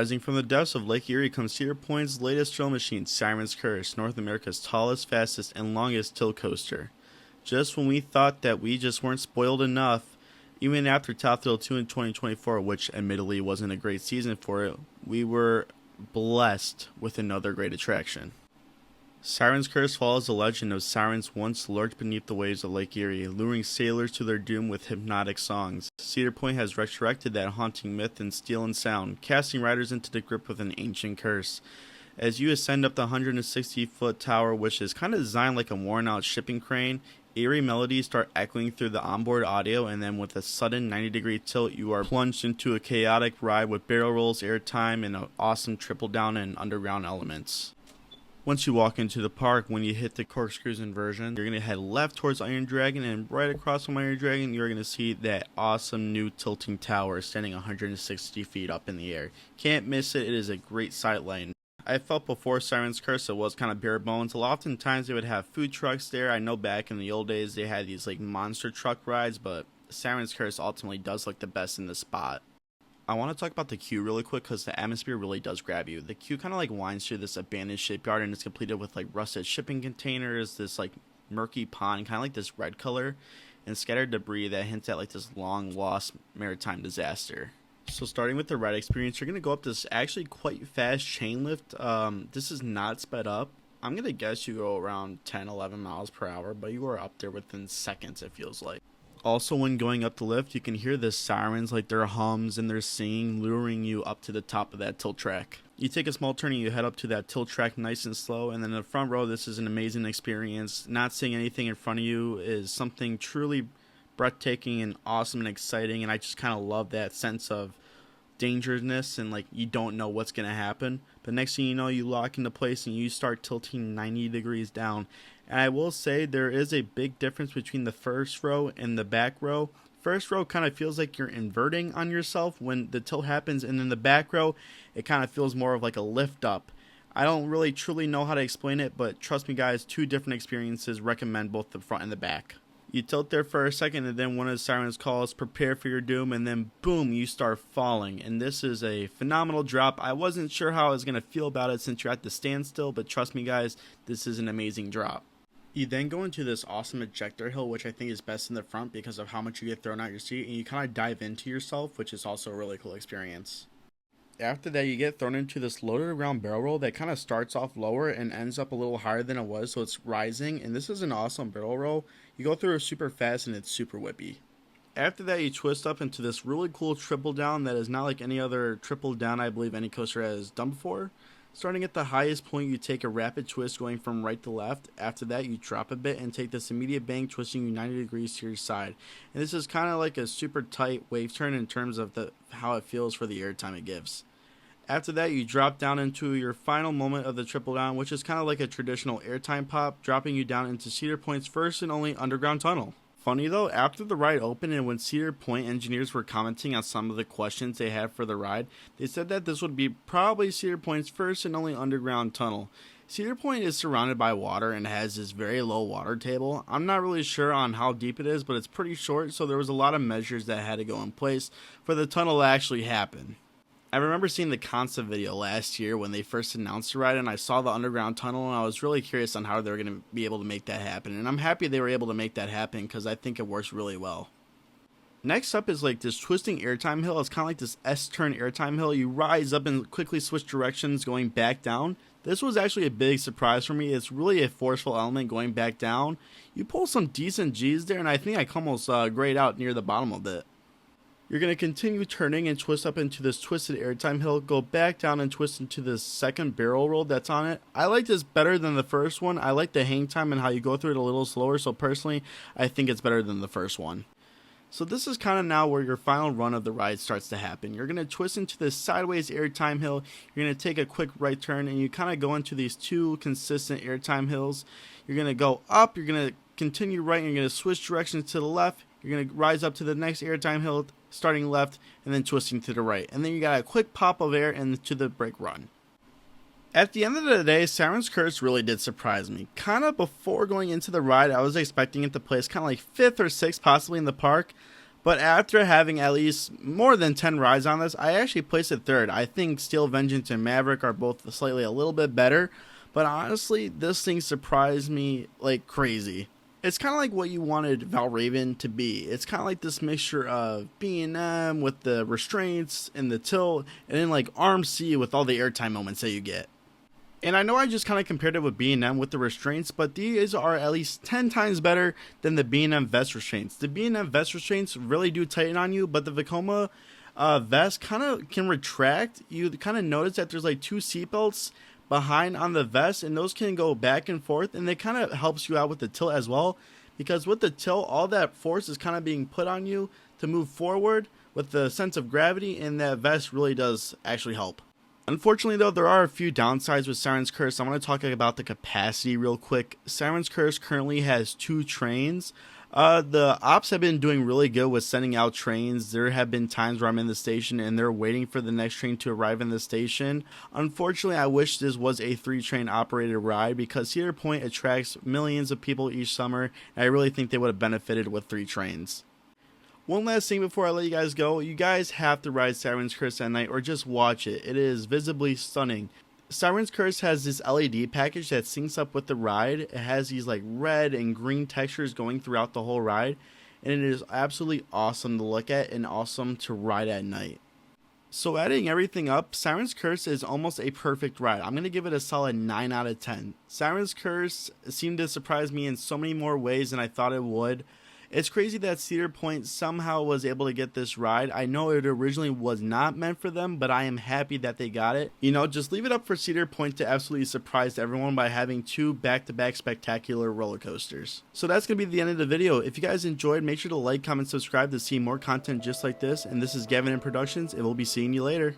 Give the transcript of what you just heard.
Rising from the depths of Lake Erie comes Cedar Point's latest thrill machine, Sirens Curse, North America's tallest, fastest, and longest tilt coaster. Just when we thought that we just weren't spoiled enough, even after Top Thrill 2 in 2024, which admittedly wasn't a great season for it, we were blessed with another great attraction. Sirens Curse follows the legend of sirens once lurked beneath the waves of Lake Erie, luring sailors to their doom with hypnotic songs. Cedar Point has resurrected that haunting myth in steel and sound, casting riders into the grip with an ancient curse. As you ascend up the 160-foot tower, which is kind of designed like a worn-out shipping crane, eerie melodies start echoing through the onboard audio, and then with a sudden 90-degree tilt, you are plunged into a chaotic ride with barrel rolls, airtime, and an awesome triple down and underground elements. Once you walk into the park, when you hit the corkscrews inversion, you're going to head left towards Iron Dragon, and right across from Iron Dragon, you're going to see that awesome new tilting tower standing 160 feet up in the air. Can't miss it. It is a great sight line. I felt before Sirens Curse it was kind of bare bones. Oftentimes they would have food trucks there. I know back in the old days they had these like monster truck rides, but Sirens Curse ultimately does look the best in the spot. I want to talk about the queue really quick because the atmosphere really does grab you. The queue kind of like winds through this abandoned shipyard, and it's completed with like rusted shipping containers, this like murky pond, kind of like this red color, and scattered debris that hints at like this long lost maritime disaster. So starting with the ride experience, you're going to go up this actually quite fast chain lift. This is not sped up. I'm going to guess you go around 10-11 miles per hour, but you are up there within seconds, it feels like. Also, when going up the lift, you can hear the sirens, like their hums and their singing, luring you up to the top of that tilt track. You take a small turn and you head up to that tilt track nice and slow, and then in the front row, this is an amazing experience. Not seeing anything in front of you is something truly breathtaking and awesome and exciting, and I just kind of love that sense of dangerousness and like you don't know what's going to happen. But next thing you know, you lock into place and you start tilting 90 degrees down. And I will say there is a big difference between the first row and the back row. First row kind of feels like you're inverting on yourself when the tilt happens, and in the back row it kind of feels more of like a lift up. I don't really truly know how to explain it, but trust me guys, two different experiences. Recommend both the front and the back. You tilt there for a second, and then one of the sirens calls, prepare for your doom, and then boom, you start falling. And this is a phenomenal drop. I wasn't sure how I was going to feel about it since you're at the standstill, but trust me guys, this is an amazing drop. You then go into this awesome ejector hill, which I think is best in the front because of how much you get thrown out your seat, and you kind of dive into yourself, which is also a really cool experience. After that, you get thrown into this loaded around barrel roll that kind of starts off lower and ends up a little higher than it was, so it's rising, and this is an awesome barrel roll. You go through it super fast and it's super whippy. After that, you twist up into this really cool triple down that is not like any other triple down I believe any coaster has done before. Starting at the highest point, you take a rapid twist going from right to left. After that, you drop a bit and take this immediate bang, twisting you 90 degrees to your side. And this is kind of like a super tight wave turn in terms of how it feels for the airtime it gives. After that, you drop down into your final moment of the triple down, which is kind of like a traditional airtime pop, dropping you down into Cedar Point's first and only underground tunnel. Funny though, after the ride opened and when Cedar Point engineers were commenting on some of the questions they had for the ride, they said that this would be probably Cedar Point's first and only underground tunnel. Cedar Point is surrounded by water and has this very low water table. I'm not really sure on how deep it is, but it's pretty short, so there was a lot of measures that had to go in place for the tunnel to actually happen. I remember seeing the concept video last year when they first announced the ride, and I saw the underground tunnel, and I was really curious on how they were going to be able to make that happen. And I'm happy they were able to make that happen because I think it works really well. Next up is like this twisting airtime hill. It's kind of like this S-turn airtime hill. You rise up and quickly switch directions going back down. This was actually a big surprise for me. It's really a forceful element going back down. You pull some decent G's there, and I think I almost grayed out near the bottom of it. You're going to continue turning and twist up into this twisted airtime hill, go back down and twist into this second barrel roll that's on it. I like this better than the first one. I like the hang time and how you go through it a little slower, so personally, I think it's better than the first one. So this is kind of now where your final run of the ride starts to happen. You're going to twist into this sideways airtime hill, you're going to take a quick right turn, and you kind of go into these two consistent airtime hills. You're going to go up, you're going to continue right, and you're going to switch directions to the left. You're going to rise up to the next airtime hill, starting left, and then twisting to the right. And then you got a quick pop of air into the brake run. At the end of the day, Sirens Curse really did surprise me. Kind of before going into the ride, I was expecting it to place kind of like 5th or 6th possibly in the park. But after having at least more than 10 rides on this, I actually placed it third. I think Steel Vengeance and Maverick are both slightly a little bit better, but honestly, this thing surprised me like crazy. It's kind of like what you wanted Valraven to be. It's kind of like this mixture of B&M with the restraints and the tilt, and then like RMC with all the airtime moments that you get. And I know I just kind of compared it with B&M with the restraints, but these are at least 10 times better than the B&M vest restraints. The B&M vest restraints really do tighten on you, but the Vekoma vest kind of can retract. You kind of notice that there's like two seatbelts behind on the vest, and those can go back and forth, and it kind of helps you out with the tilt as well, because with the tilt, all that force is kind of being put on you to move forward with the sense of gravity, and that vest really does actually help. Unfortunately, though, there are a few downsides with Sirens Curse. I want to talk about the capacity real quick. Sirens Curse currently has 2 trains. The ops have been doing really good with sending out trains. There have been times where I'm in the station and they're waiting for the next train to arrive in the station. Unfortunately, I wish this was a 3-train operated ride, because Cedar Point attracts millions of people each summer, and I really think they would have benefited with 3 trains. One last thing before I let you guys go, you guys have to ride Sirens Curse at night or just watch it. It is visibly stunning. Sirens Curse has this LED package that syncs up with the ride. It has these like red and green textures going throughout the whole ride, and it is absolutely awesome to look at and awesome to ride at night. So adding everything up, Sirens Curse is almost a perfect ride. I'm going to give it a solid 9 out of 10. Sirens Curse seemed to surprise me in so many more ways than I thought it would. It's crazy that Cedar Point somehow was able to get this ride. I know it originally was not meant for them, but I am happy that they got it. You know, just leave it up for Cedar Point to absolutely surprise everyone by having 2 back-to-back spectacular roller coasters. So that's going to be the end of the video. If you guys enjoyed, make sure to like, comment, subscribe to see more content just like this. And this is Gavin in Productions, and we'll be seeing you later.